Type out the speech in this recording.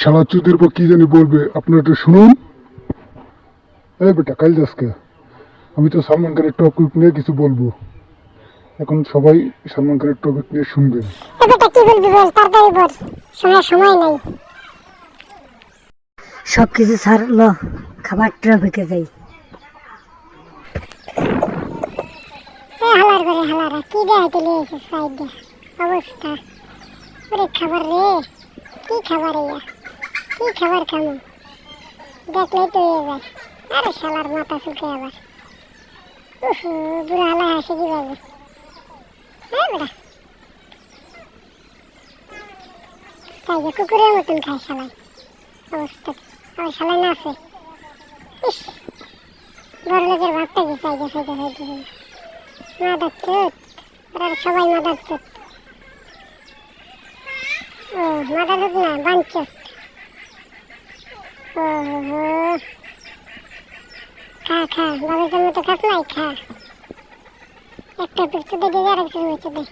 শালা চুদির পর কি জানি বলবে, আপনারা একটু শুনুন। এই বেটা কালিদাসকে, আমি তো সালমান খানের টপিক নিয়ে কিছু বলবো। এখন সবাই সালমান খানের টপিক নিয়ে শুনবেন। বেটা কি বলবি বল, তাড়াতাড়ি বল, সময় নাই। সব কিছু ছাড়ল, খাবার ট্রাফিকে যাই। হালার করে হালারা কি দেখাইতে লিয়েছে সাইডে অবস্থা। ওরে খাবার রে, কি খাবার ইয়া, কি খাবার খামো, দেখলেই তো হয়ে যায়। আরে শালার মাথা চুলকে আবার, বুড়া হালা হাসে কিভাবে। হ্যাঁ বেটা তাই যে কুকুরের মতন খায় শালাই অবস্থা। আবার শালাই না আছে, ইস বড় লোকের ভাতটা কি চাইছে চাইতে মাদার চোদ, ওরা সবাই মাদার চোদ। ও মাদার চোদ না, বাঞ্চোদ। ও খা খা, বাবার জন্য তো খাস নাই, খা। একটা পিছু দেখে আর এক পিছু দে।